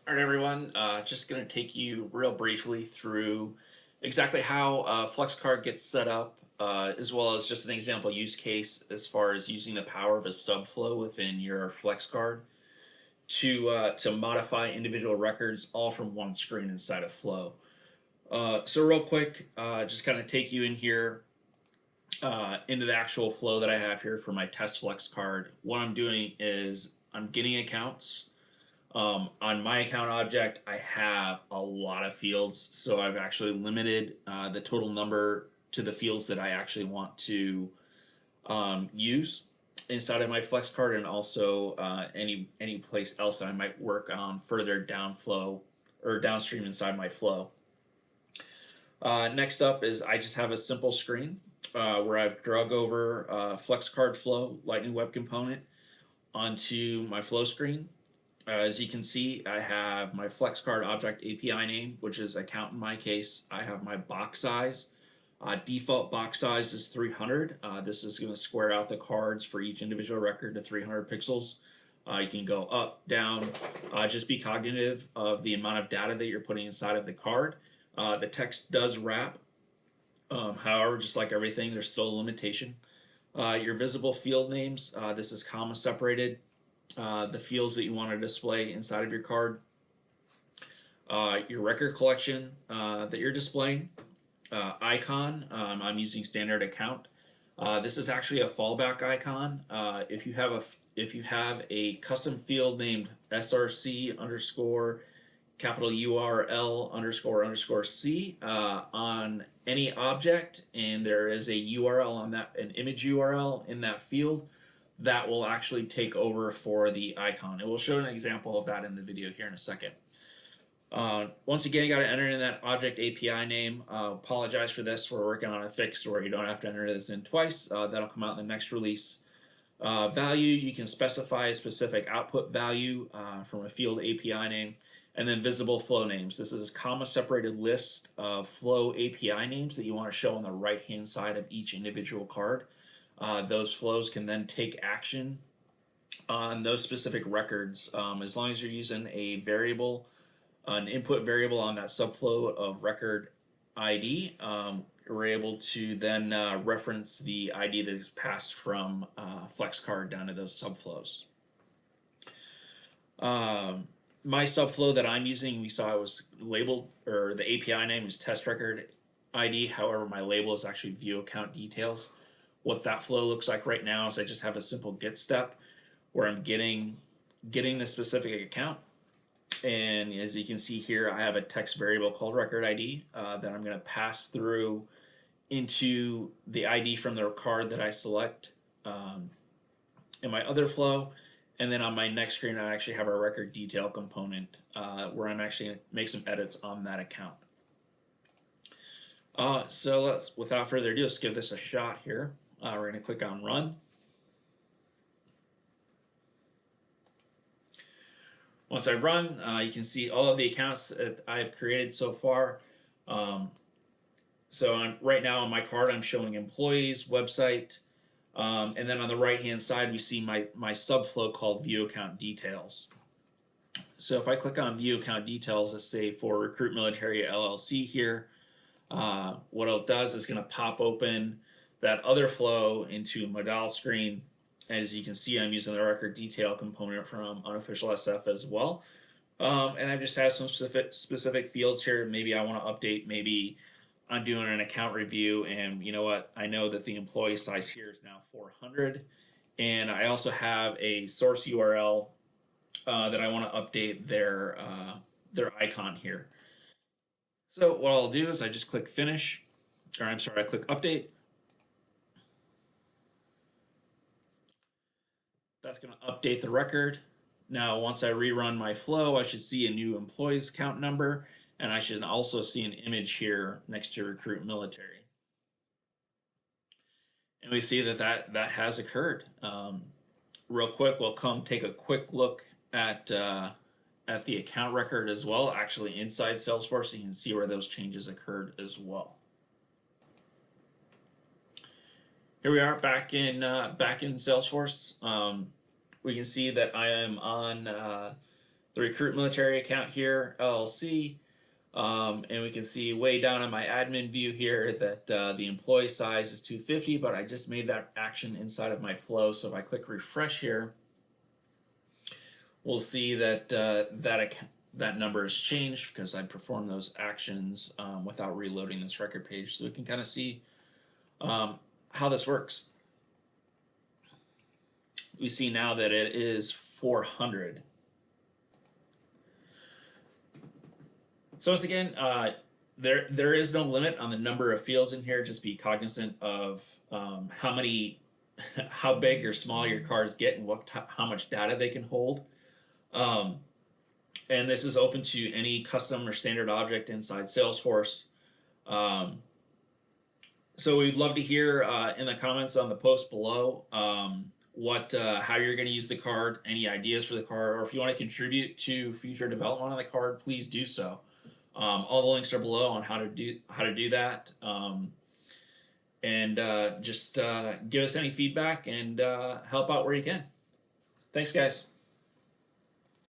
All right, everyone. Just going to take you real briefly through exactly how Flexcard gets set up, as well as just an example use case as far as using the power of a subflow within your Flexcard to modify individual records all from one screen inside of Flow. So real quick, just kind of take you in here into the actual flow that I have here for my test Flexcard. What I'm doing is I'm getting accounts. On my account object, I have a lot of fields, so I've actually limited the total number to the fields that I actually want to use inside of my flex card, and also any place else that I might work on further down flow or downstream inside my flow. Next up is I just have a simple screen where I've drug over FlexCard Flow Lightning Web Component onto my flow screen. As you can see, I have my FlexCard object API name, which is account in my case. I have my box size. Default box size is 300. This is going to square out the cards for each individual record to 300 pixels. You can go up, down, just be cognitive of the amount of data that you're putting inside of the card. The text does wrap. However, just like everything, there's still a limitation. Your visible field names, this is comma separated. The fields that you want to display inside of your card, your record collection that you're displaying, icon. I'm using standard account. This is actually a fallback icon. If you have a custom field named src underscore capital URL underscore underscore C on any object, and there is a URL on that, an image URL in that field, that will actually take over for the icon. It will show an example of that in the video here in a second. Once again, you got to enter in that object API name. Apologize for this. We're working on a fix where you don't have to enter this in twice. That'll come out in the next release. Value, you can specify a specific output value from a field API name. And then visible flow names. This is a comma separated list of flow API names that you want to show on the right hand side of each individual card. Those flows can then take action on those specific records as long as you're using a variable, an input variable on that subflow of record ID. We're able to then reference the ID that is passed from FlexCard down to those subflows. My subflow that I'm using, we saw it was labeled, or the API name is test record ID. However, my label is actually view account details. What that flow looks like right now is I just have a simple get step where I'm getting the specific account. And as you can see here, I have a text variable called record ID that I'm going to pass through into the ID from the card that I select in my other flow. And then on my next screen, I actually have a record detail component where I'm actually going to make some edits on that account. So let's, without further ado, let's give this a shot here. We're going to click on run. Once I run, you can see all of the accounts that I've created so far. Right now on my card, I'm showing employees, website, and then on the right hand side, we see my subflow called view account details. So if I click on view account details, let's say for Recruit Military LLC here, what it does is going to pop open that other flow into my dial screen. As you can see, I'm using the record detail component from Unofficial SF as well. And I just have some specific fields here. Maybe I want to update, maybe I'm doing an account review, and you know what? I know that the employee size here is now 400. And I also have a source URL that I want to update their icon here. So what I'll do is I just click finish, or I'm sorry, I click update. That's going to update the record. Now, once I rerun my flow, I should see a new employees count number, and I should also see an image here next to Recruit Military. And we see that has occurred. Real quick, we'll come take a quick look at the account record as well, actually inside Salesforce, so you can see where those changes occurred as well. Here we are back in Salesforce. We can see that I am on the Recruit Military account here, LLC. And we can see way down on my admin view here that the employee size is 250, but I just made that action inside of my flow. So if I click refresh here, we'll see that that number has changed because I performed those actions without reloading this record page. So we can kind of see how this works. We see now that it is 400. So once again, there is no limit on the number of fields in here. Just be cognizant of how big or small your cards get and how much data they can hold. And this is open to any custom or standard object inside Salesforce. So we'd love to hear in the comments on the post below how you're going to use the card, any ideas for the card, or if you want to contribute to future development on the card, please do so. All the links are below on how to do that. And just give us any feedback and help out where you can. Thanks, guys.